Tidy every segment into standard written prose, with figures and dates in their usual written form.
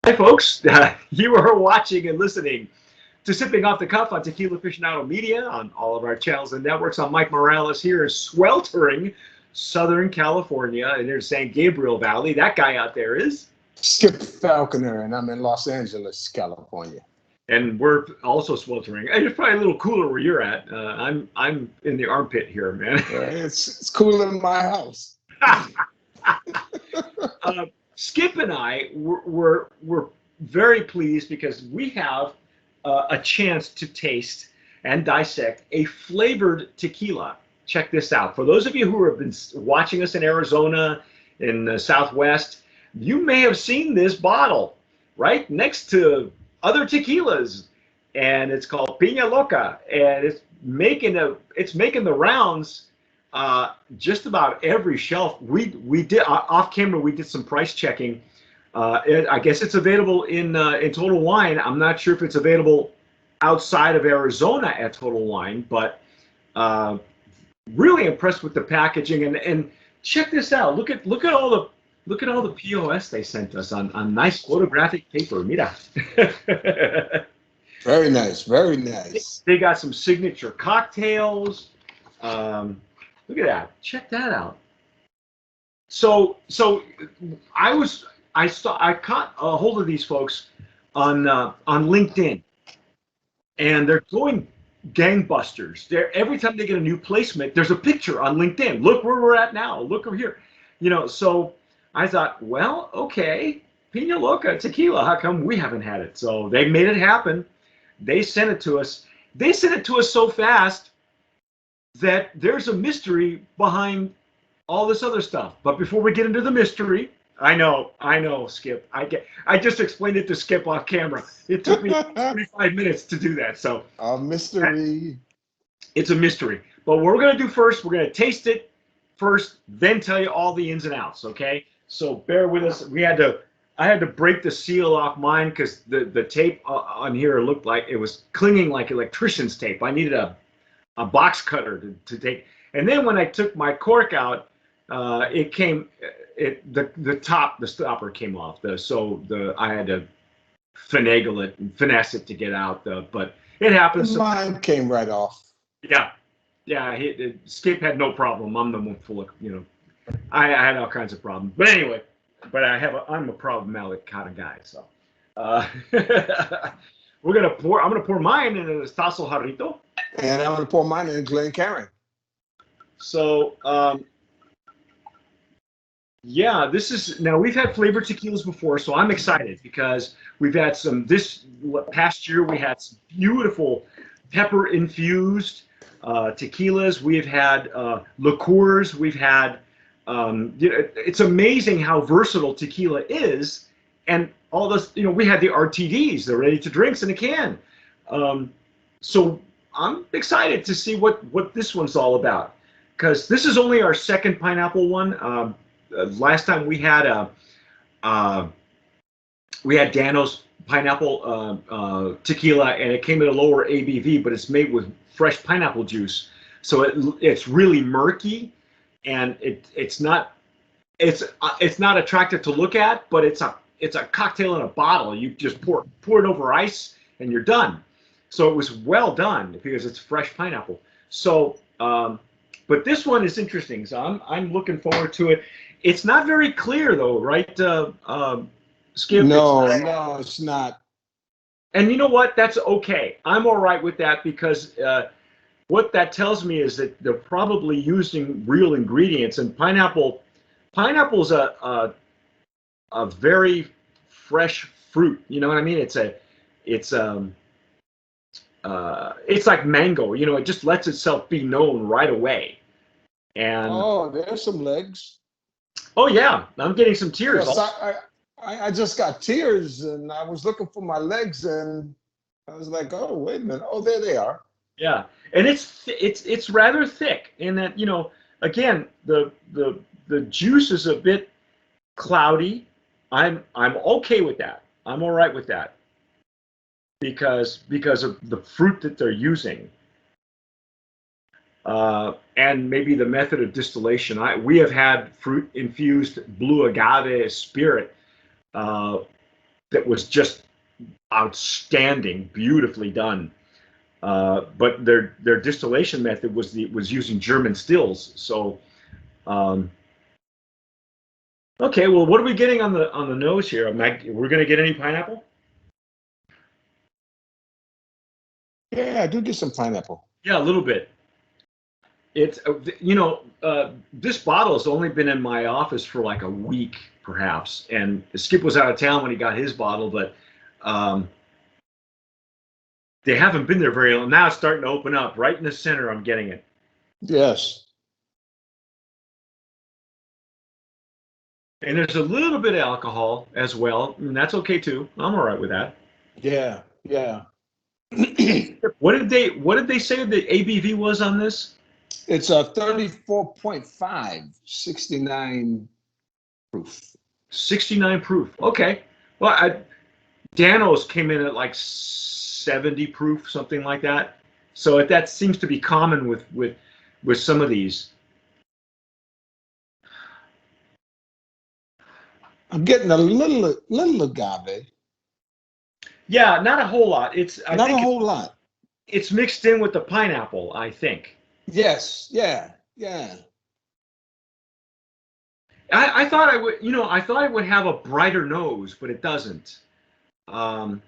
Hi, folks. You are watching and listening to Sipping Off the Cuff on Tequila Aficionado Media on all of our channels and networks. I'm Mike Morales here in sweltering Southern California and near San Gabriel Valley. That guy out there is Skip Falconer, and I'm in Los Angeles, California. And we're also sweltering. And it's probably a little cooler where you're at. I'm in the armpit here, man. It's cooler in my house. Skip and I were very pleased because we have a chance to taste and dissect a flavored tequila. Check this out. For those of you who have been watching us in Arizona, in the Southwest, you may have seen this bottle right next to other tequilas, and it's called Pina Loca, and it's making the rounds just about every shelf. We did off camera. We did some price checking. I guess it's available in Total Wine. I'm not sure if it's available outside of Arizona at Total Wine, but really impressed with the packaging. And check this out. Look at all the POS they sent us on nice photographic paper. Mira. Very nice, very nice. They got some signature cocktails. Look at that. Check that out. So I caught a hold of these folks on LinkedIn, and they're going gangbusters. Every time they get a new placement, there's a picture on LinkedIn. Look where we're at now. Look over here. So I thought, well, okay, Pina Loca tequila. How come we haven't had it? So they made it happen. They sent it to us. They sent it to us so fast that there's a mystery behind all this other stuff. But before we get into the mystery, I know, Skip. I just explained it to Skip off camera. It took me 25 minutes to do that. So a mystery. It's a mystery. But what we're gonna do first, we're gonna taste it first, then tell you all the ins and outs. Okay? So bear with us. I had to break the seal off mine because the tape on here looked like it was clinging like electrician's tape. I needed a box cutter to take. And then when I took my cork out, the stopper came off. I had to finagle it and finesse it to get out. But it happens. Mine came right off. Yeah. Skip had no problem. I'm the one full of, I had all kinds of problems. But anyway, I'm a problematic kind of guy. So I'm gonna pour mine in a tazo jarrito. And I'm going to pour mine in a Glencairn. So, now we've had flavored tequilas before, so I'm excited because we've had this past year, we had some beautiful pepper infused tequilas. We've had liqueurs. We've had, it's amazing how versatile tequila is. And all this, we had the RTDs, the ready to drinks in a can. So I'm excited to see what this one's all about, because this is only our second pineapple one. Last time we had Dano's pineapple tequila, and it came at a lower ABV, but it's made with fresh pineapple juice, so it's really murky, and it's not attractive to look at, but it's a cocktail in a bottle. You just pour it over ice, and you're done. So it was well done because it's fresh pineapple. So, but this one is interesting. So I'm looking forward to it. It's not very clear though, right, Skip? No, it's not. And you know what? That's okay. I'm all right with that because what that tells me is that they're probably using real ingredients. And pineapple's a very fresh fruit. You know what I mean? It's like mango, it just lets itself be known right away. And there's some legs. Oh yeah, I'm getting some tears. Yes, I just got tears, and I was looking for my legs, and I was like, oh, wait a minute. Oh, there they are. Yeah, and it's rather thick in that, again, the juice is a bit cloudy. I'm okay with that. I'm all right with that. Because of the fruit that they're using, and maybe the method of distillation. We have had fruit infused blue agave spirit that was just outstanding, beautifully done. But their distillation method was using German stills. So, okay, well, what are we getting on the nose here? We're going to get any pineapple? Yeah, I do get some pineapple. Yeah, a little bit. It's this bottle has only been in my office for like a week, perhaps. And Skip was out of town when he got his bottle, but they haven't been there very long. Now it's starting to open up. Right in the center, I'm getting it. Yes. And there's a little bit of alcohol as well, and that's okay too. I'm all right with that. Yeah, yeah. What did they say the ABV was on this? It's a 34.5, 69 proof. 69 proof. Okay. Well, Dano's came in at like 70 proof, something like that. So that seems to be common with some of these. I'm getting a little agave. Yeah, not a whole lot. I Not a think whole lot. it's mixed in with the pineapple, I think. Yes, yeah, yeah. I thought I thought it would have a brighter nose, but it doesn't. I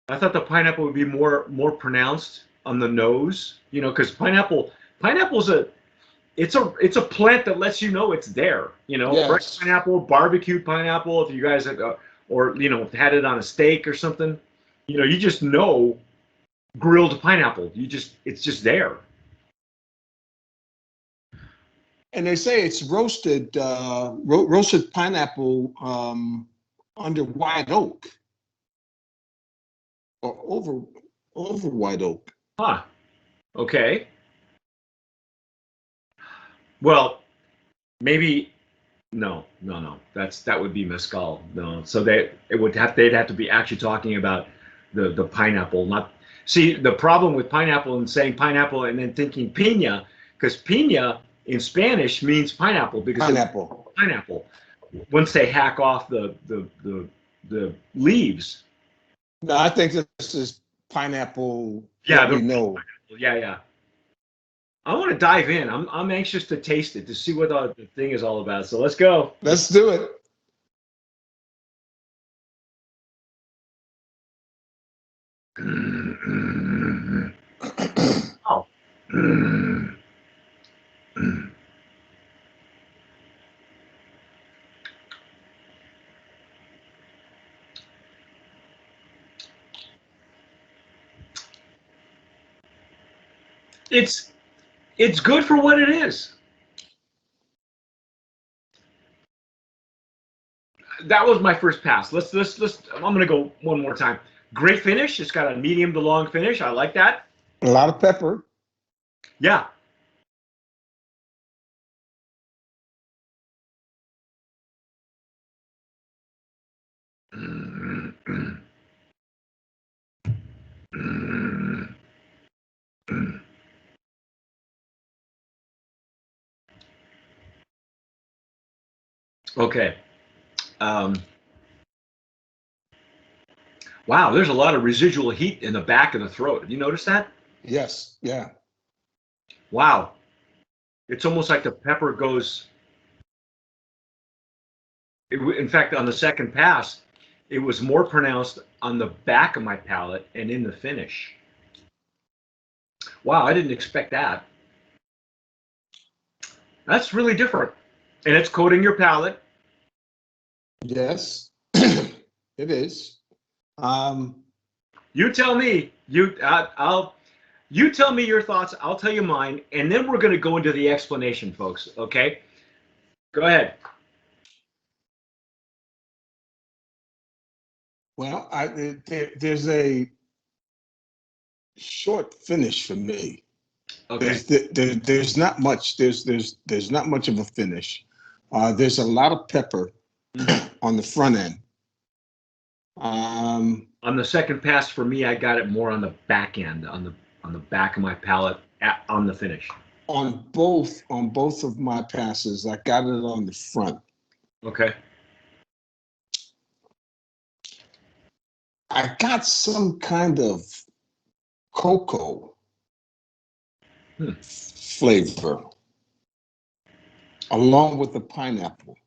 thought the pineapple would be more pronounced on the nose, because pineapple's it's a plant that lets you know it's there. Fresh Yes. pineapple, barbecued pineapple. If you guys have, or had it on a steak or something, you just know grilled pineapple. It's just there. And they say it's roasted roasted pineapple under white oak or over white oak. Huh. Okay. Well, maybe no. That would be mezcal. No. So they'd have to be actually talking about the pineapple, not see the problem with pineapple and saying pineapple and then thinking pina, because pina in Spanish means pineapple because Pineapple. pineapple. Once they hack off the leaves. No, I think this is pineapple Yeah, that we know. yeah. I want to dive in. I'm anxious to taste it to see what the thing is all about. So let's go. Let's do it. Oh. It's good for what it is. That was my first pass. Let's I'm gonna go one more time. Great finish. It's got a medium to long finish. I like that. A lot of pepper. Yeah. Okay. Wow, there's a lot of residual heat in the back of the throat. Have you noticed that? Yes, yeah. Wow. It's almost like the pepper goes. In fact, on the second pass, it was more pronounced on the back of my palate and in the finish. Wow, I didn't expect that. That's really different. And it's coating your palate. Yes, it is. You tell me. You tell me your thoughts. I'll tell you mine, and then we're going to go into the explanation, folks. Okay? Go ahead. Well, there's a short finish for me. Okay. There's not much. There's not much of a finish. There's a lot of pepper on the front end. On the second pass for me, I got it more on the back end, on the back of my palate, on the finish. On both of my passes, I got it on the front. Okay. I got some kind of cocoa flavor along with the pineapple.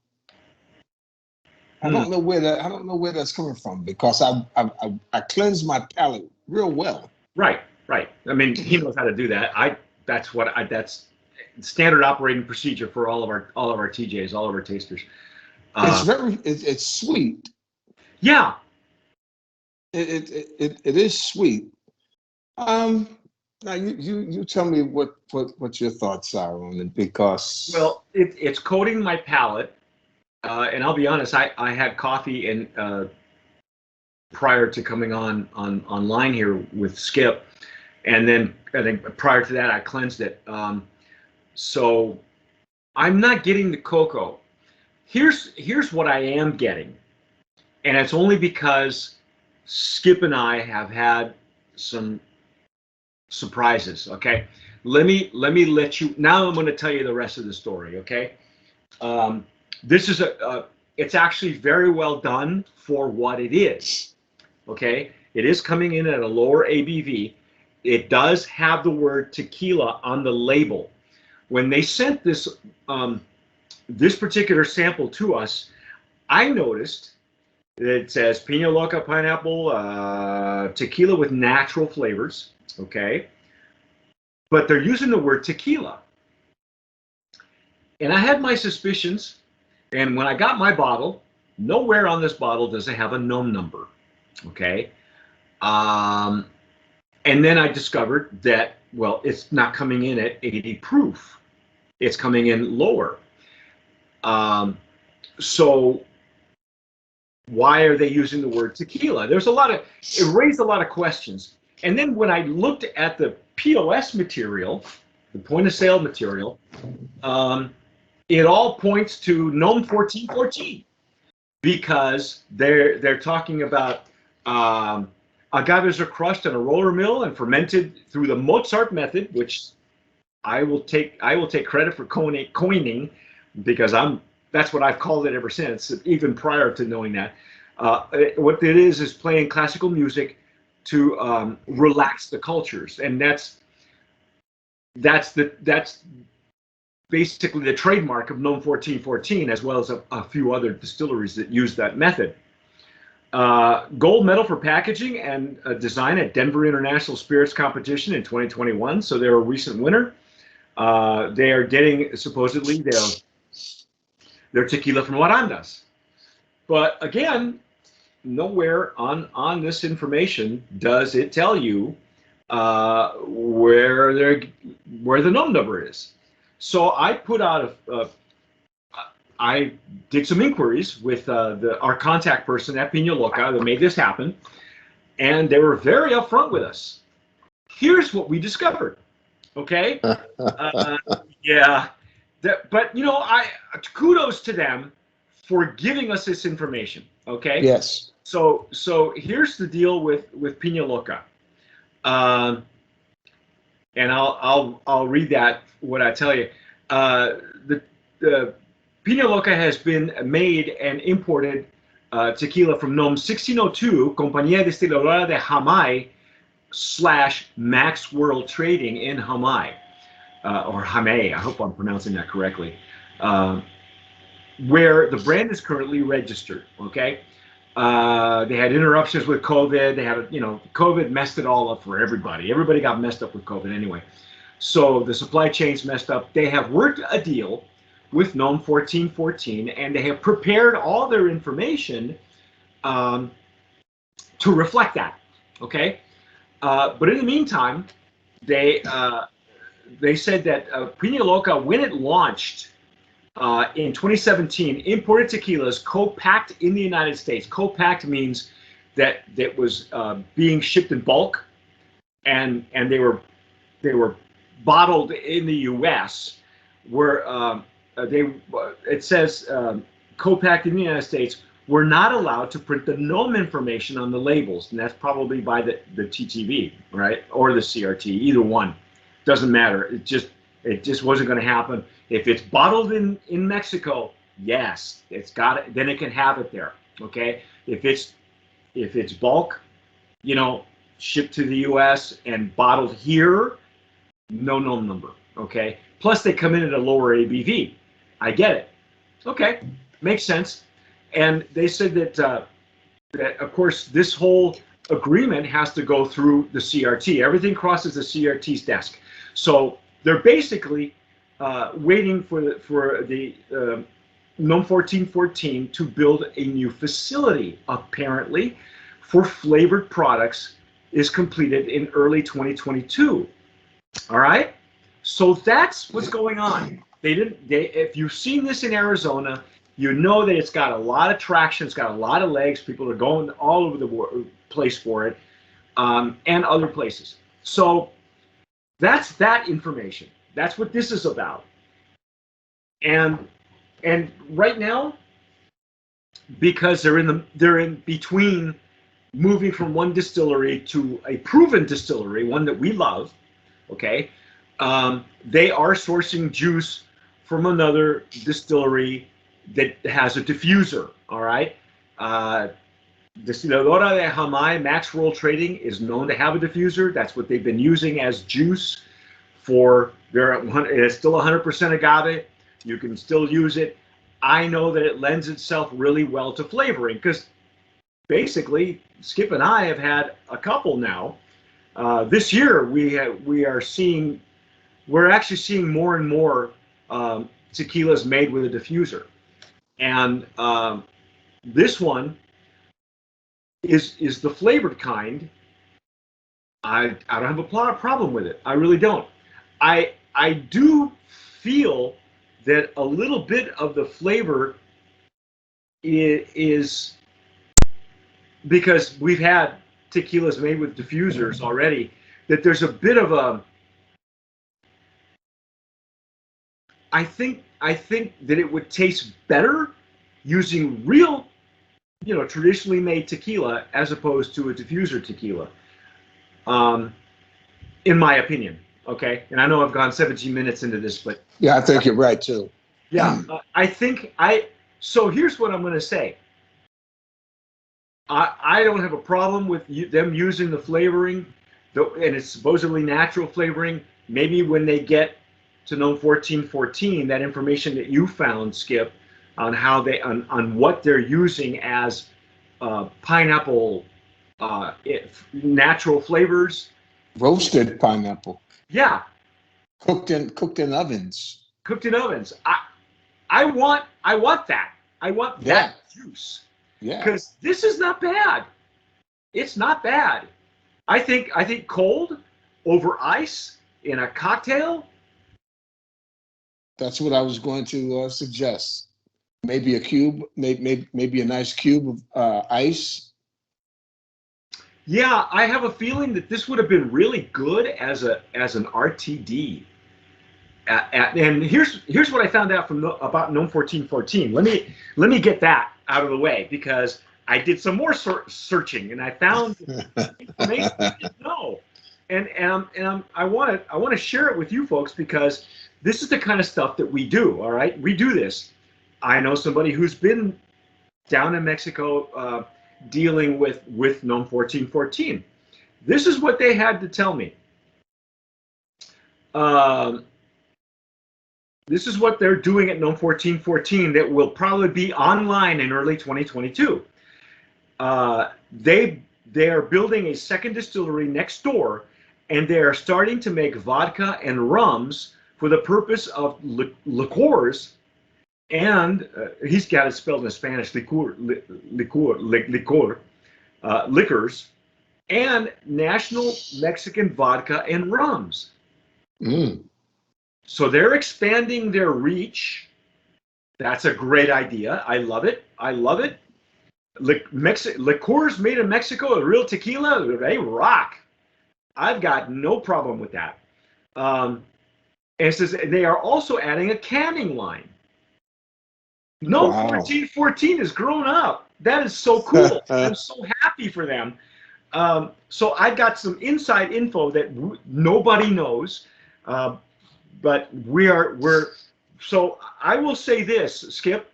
I don't know where that's coming from because I cleansed my palate real well. Right, right. I mean, he knows how to do that. That's standard operating procedure for all of our TJs, all of our tasters. It's sweet. Yeah. It is sweet. Now you tell me what your thoughts are on it because Well, it's coating my palate, and I'll be honest. I had coffee and prior to coming online here with Skip, and then I think prior to that I cleansed it. So I'm not getting the cocoa. Here's what I am getting, and it's only because Skip and I have had some surprises. Okay, let you. Now I'm going to tell you the rest of the story. Okay, this is it's actually very well done for what it is. Okay, it is coming in at a lower ABV. It does have the word tequila on the label. When they sent this particular sample to us, I noticed that it says Pina Loca pineapple tequila with natural flavors. Okay, but they're using the word tequila, and I had my suspicions. And when I got my bottle, nowhere on this bottle does it have a NOM number. Okay. And then I discovered that, well, it's not coming in at 80 proof. It's coming in lower. So why are they using the word tequila? It raised a lot of questions. And then when I looked at the POS material, the point of sale material, it all points to NOM 1414 because they're talking about agaves are crushed in a roller mill and fermented through the Mozart method, which I will take credit for coining because that's what I've called it ever since, even prior to knowing that. What it is playing classical music to relax the cultures, and that's basically the trademark of NOM 1414, as well as a few other distilleries that use that method. Gold medal for packaging and design at Denver International Spirits Competition in 2021. So they're a recent winner. They are getting supposedly their tequila from Arandas. But again, nowhere on this information does it tell you where the NOM number is. So I put out I did some inquiries with our contact person at Pina Loca that made this happen, and they were very upfront with us. Here's what we discovered. Okay, yeah, but kudos to them for giving us this information. Okay. Yes. So here's the deal with Pina Loca, and I'll read that what I tell you. The Pina Loca has been made and imported tequila from NOM 1602, Compañía Destiladora de Jamay / Max World Trading in Jamay, or Jamay, I hope I'm pronouncing that correctly, where the brand is currently registered, okay? They had interruptions with COVID. They had, COVID messed it all up for everybody. Everybody got messed up with COVID anyway. So the supply chain's messed up. They have worked a deal with NOM 1414, and they have prepared all their information to reflect that, okay? But in the meantime, they said that Pina Loca, when it launched in 2017, imported tequilas co-packed in the United States. Co-packed means that it was being shipped in bulk, and they were bottled in the U.S. where it says co-packed in the United States. We're not allowed to print the NOM information on the labels, and that's probably by the TTV, right, or the CRT, either one. Doesn't matter. It just wasn't going to happen. If it's bottled in Mexico, yes, it's got it. Then it can have it there. Okay. If it's bulk, you know, shipped to the U.S. and bottled here, no known number. Okay. Plus, they come in at a lower ABV. I get it. Okay, makes sense. And they said that of course this whole agreement has to go through the CRT. Everything crosses the CRT's desk. So they're basically waiting for the NOM 1414 to build a new facility. Apparently, for flavored products is completed in early 2022. All right. So that's what's going on. If you've seen this in Arizona, you know that it's got a lot of traction. It's got a lot of legs. People are going all over the place for it, and other places. So that's that information. That's what this is about. And right now, because they're in between moving from one distillery to a proven distillery, one that we love. Okay. They are sourcing juice from another distillery that has a diffuser. All right. Destiladora de Jamay, Max Roll Trading, is known to have a diffuser. That's what they've been using as juice for it's still 100% agave. You can still use it. I know that it lends itself really well to flavoring because basically Skip and I have had a couple now. This year we're actually seeing more and more tequilas made with a diffuser, and this one is the flavored kind. I don't have a problem with it. I really don't. I do feel that a little bit of the flavor is because we've had tequilas made with diffusers already, that there's a bit of a I think that it would taste better using real, traditionally made tequila as opposed to a diffuser tequila. In my opinion, okay. And I know I've gone 17 minutes into this, but yeah, I think you're right too. Yeah, So here's what I'm going to say. I don't have a problem with them using the flavoring, and it's supposedly natural flavoring. Maybe when they get to NOM 1414, that information that you found, Skip, on how on what they're using as pineapple natural flavors. Roasted pineapple. Yeah. Cooked in ovens. Cooked in ovens. I want that. I want that juice. Yeah. Because this is not bad. It's not bad. I think cold over ice in a cocktail. That's what I was going to suggest. Maybe a cube, maybe a nice cube of ice. Yeah, I have a feeling that this would have been really good as an RTD. And here's what I found out about NOM 1414. Let me get that out of the way because I did some more searching and I found information I didn't know. And I want to share it with you folks because this is the kind of stuff that we do. All right, we do this. I know somebody who's been down in Mexico dealing with NOM 1414. This is what they had to tell me. This is what they're doing at NOM 1414 that will probably be online in early 2022. They are building a second distillery next door, and they are starting to make vodka and rums for the purpose of liqueurs, and he's got it spelled in Spanish, liquors, and national Mexican vodka and rums. Mm. So they're expanding their reach. That's a great idea. I love it. I love it. Liqueurs made in Mexico, a real tequila, they rock. I've got no problem with that. And it says they are also adding a canning line. NOM 1414 has grown up. That is so cool. I'm so happy for them. So I got some inside info that nobody knows. But we're so I will say this, Skip.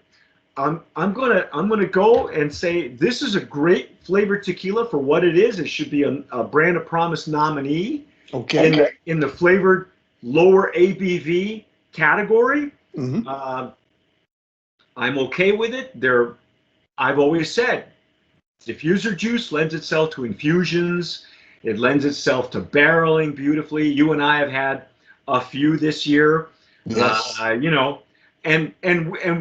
I'm gonna go and say this is a great flavored tequila for what it is. It should be a brand of promise nominee Okay. in the flavored lower ABV category. Mm-hmm. I'm okay with it. I've always said diffuser juice lends itself to infusions. It lends itself to barreling beautifully. You and I have had a few this year. Yes. And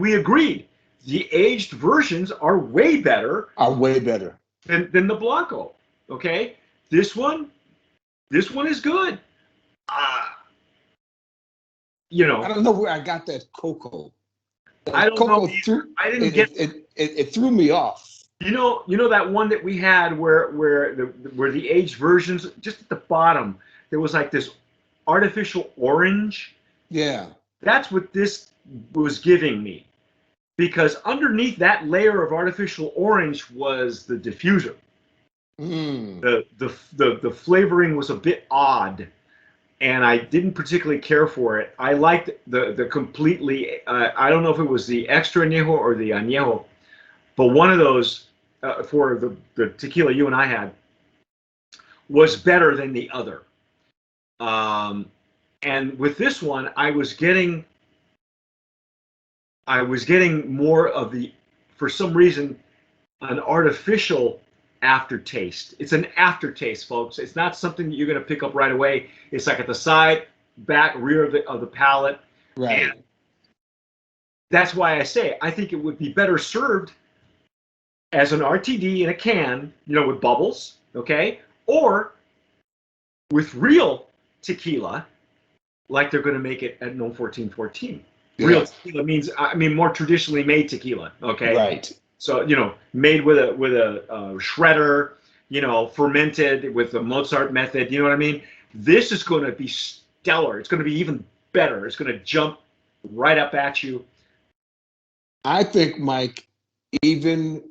we agreed. The aged versions are way better Are way better. than the Blanco. Okay, this one is good. Uh, I don't know where I got that cocoa. I That don't know cocoa either. I didn't it, get. it threw me off. You know that one that we had where the aged versions just at the bottom there was like this artificial orange. Yeah. That's what this was giving me because underneath that layer of artificial orange was the diffuser. Mm. The flavoring was a bit odd, and I didn't particularly care for it. I liked the completely. I don't know if it was the extra añejo or the añejo, but one of those for the tequila you and I had was better than the other. Um, and with this one, I was getting more of the, for some reason, an artificial aftertaste. It's an aftertaste, folks. It's not something that you're going to pick up right away. It's like at the side, back, rear of the palate. Right. And that's why I say I think it would be better served as an RTD in a can, with bubbles, okay? Or with real tequila, like they're going to make it at No 1414. Yeah. Real tequila means, more traditionally made tequila, okay? Right. So, made with a shredder, fermented with the Mozart method, you know what I mean? This is going to be stellar. It's going to be even better. It's going to jump right up at you. I think, Mike, even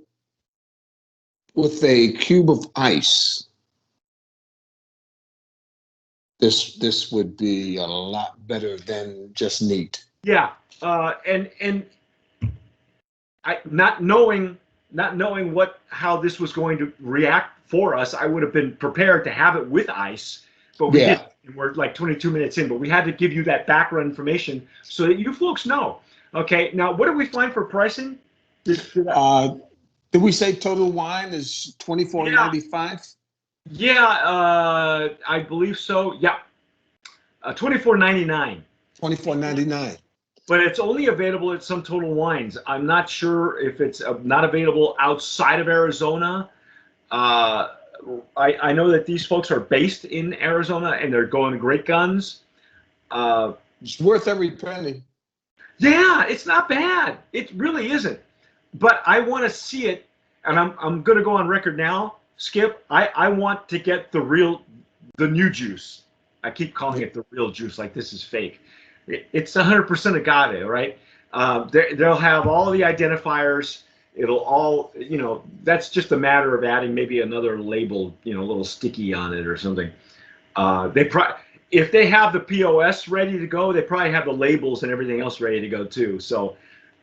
with a cube of ice, this would be a lot better than just neat. Yeah, and I not knowing how this was going to react for us, I would have been prepared to have it with ice, but we didn't. And we're like 22 minutes in, but we had to give you that background information so that you folks know. Okay, now what did we find for pricing? Did we say total wine is $24.95? Yeah, I believe so. Yeah, $24.99. $24.99. But it's only available at some Total Wines. I'm not sure if it's not available outside of Arizona. I know that these folks are based in Arizona and they're going great guns. It's worth every penny. Yeah, it's not bad. It really isn't. But I want to see it, and I'm going to go on record now, Skip. I want to get the new juice. I keep calling it the real juice, like this is fake. It's 100% agave, right? They'll have all the identifiers. It'll all, that's just a matter of adding maybe another label, a little sticky on it or something. If they have the POS ready to go, they probably have the labels and everything else ready to go too. So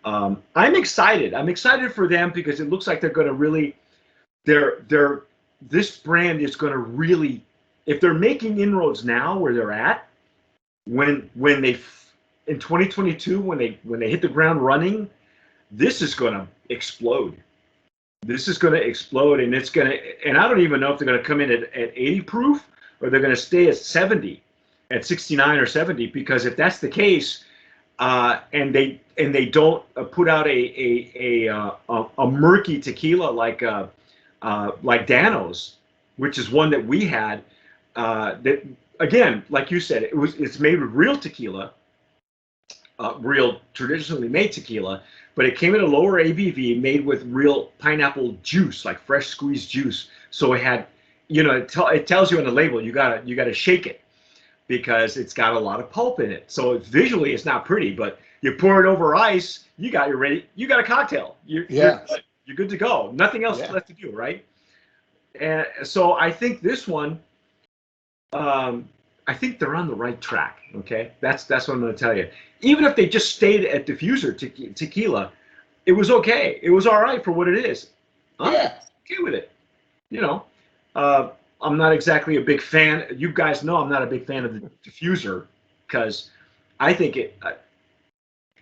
I'm excited. I'm excited for them because it looks like they're going to really, this brand is going to really, if they're making inroads now where they're at, when they in 2022 when they hit the ground running, this is going to explode. This is going to explode, and I don't even know if they're going to come in at 80 proof or they're going to stay at 70, at 69 or 70. Because if that's the case, and they don't put out a murky tequila like Dano's, which is one that we had, that. Again, like you said, it's made with real tequila, real traditionally made tequila, but it came in a lower ABV, made with real pineapple juice, like fresh squeezed juice. So it had, it tells you on the label you gotta shake it because it's got a lot of pulp in it. So visually it's not pretty, but you pour it over ice, you got a cocktail. You're good to go. Nothing else left to do, right? And so I think this one. I think they're on the right track. Okay, that's what I'm going to tell you. Even if they just stayed at diffuser tequila, it was okay. It was all right for what it is. I'm Yeah. okay with it. You know, I'm not exactly a big fan. You guys know I'm not a big fan of the diffuser because I think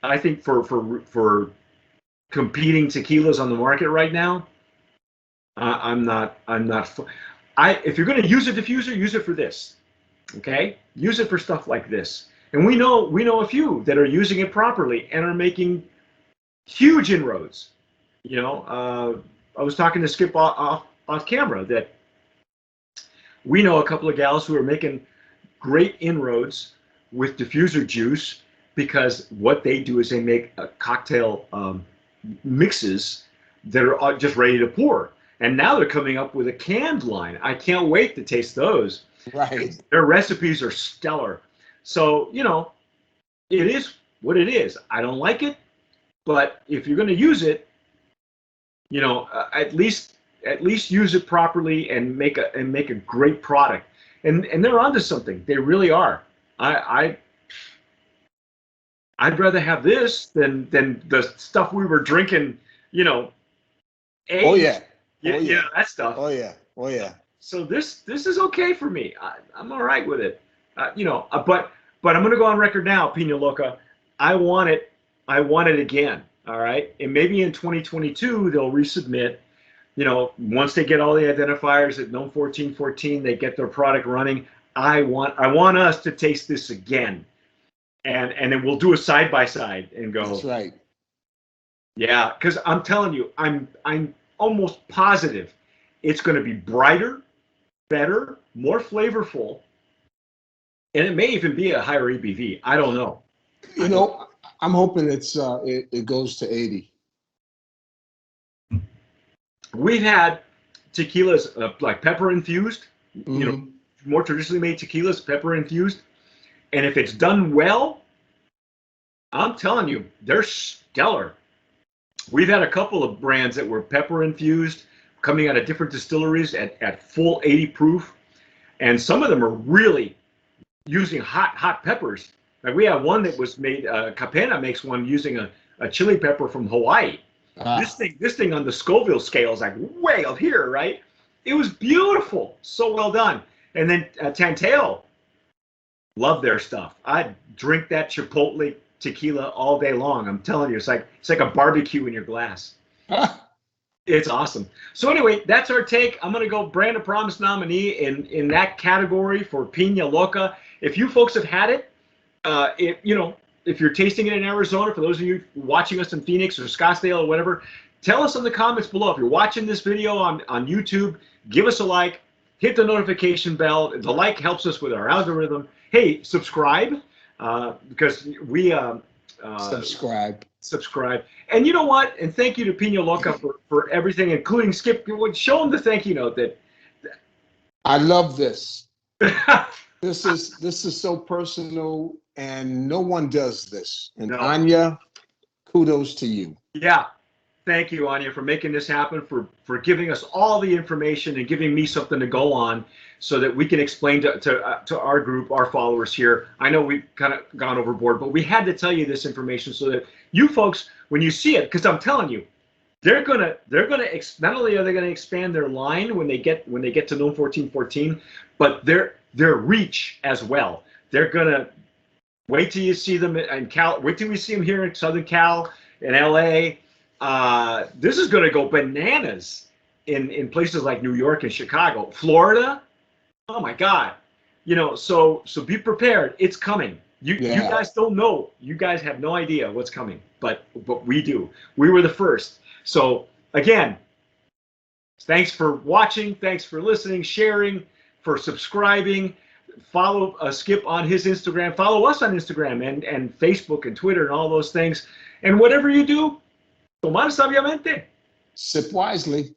I think for competing tequilas on the market right now, I'm not. If you're going to use a diffuser, use it for this. Okay, use it for stuff like this. And we know a few that are using it properly and are making huge inroads. You know, I was talking to Skip off camera that we know a couple of gals who are making great inroads with diffuser juice because what they do is they make cocktail mixes that are just ready to pour. And now they're coming up with a canned line. I can't wait to taste those. Right. Their recipes are stellar. So, you know, it is what it is. I don't like it, but if you're going to use it, you know, at least use it properly and make a great product. And they're onto something. They really are. I'd rather have this than the stuff we were drinking, you know. Oh yeah. Yeah, that stuff. Oh yeah. Oh yeah. So this is okay for me. I'm all right with it. You know, but I'm going to go on record now, Pina Loca. I want it again. All right, and maybe in 2022 they'll resubmit. You know, once they get all the identifiers at NOM 1414, they get their product running. I want us to taste this again, and then we'll do a side by side and go. That's right. Yeah, because I'm telling you, I'm almost positive it's going to be brighter, better, more flavorful, and it may even be a higher ABV. I don't know. You know, I'm hoping it goes to 80. We've had tequilas like pepper infused, Mm-hmm. you know, more traditionally made tequilas, pepper infused, and if it's done well, I'm telling you, they're stellar. We've had a couple of brands that were pepper infused, coming out of different distilleries at full 80 proof, and some of them are really using hot peppers. Like we have one that was made. Pina makes one using a chili pepper from Hawaii. This thing on the Scoville scale is like way up here, right? It was beautiful, so well done. And then Tanteo, love their stuff. I drink that Chipotle tequila all day long. I'm telling you, it's like a barbecue in your glass. It's awesome. So anyway, that's our take. I'm gonna go brand of promise nominee in that category for Pina Loca. If you folks have had it, if you're tasting it in Arizona, for those of you watching us in Phoenix or Scottsdale or whatever, tell us in the comments below. If you're watching this video on YouTube, give us a like, hit the notification bell. The like helps us with our algorithm. Hey, subscribe, because we subscribe. And you know what? And thank you to Pina Loca for everything, including Skip. Show him the thank you note that. I love this. This is so personal, and no one does this. And no. Anya, kudos to you. Yeah, thank you, Anya, for making this happen, for giving us all the information and giving me something to go on, so that we can explain to our group, our followers here. I know we've kind of gone overboard, but we had to tell you this information so that you folks, when you see it, because I'm telling you, they're gonna not only are they gonna expand their line when they get to NOM 1414, but their reach as well. They're gonna wait till you see them in Cal. Wait till we see them here in Southern Cal, in LA. This is gonna go bananas in places like New York and Chicago, Florida. Oh my God, so be prepared. It's coming. You guys don't know. You guys have no idea what's coming, but we do. We were the first. So again, thanks for watching. Thanks for listening, sharing, for subscribing. Follow Skip on his Instagram. Follow us on Instagram and Facebook and Twitter and all those things. And whatever you do, tomar sabiamente. Sip wisely.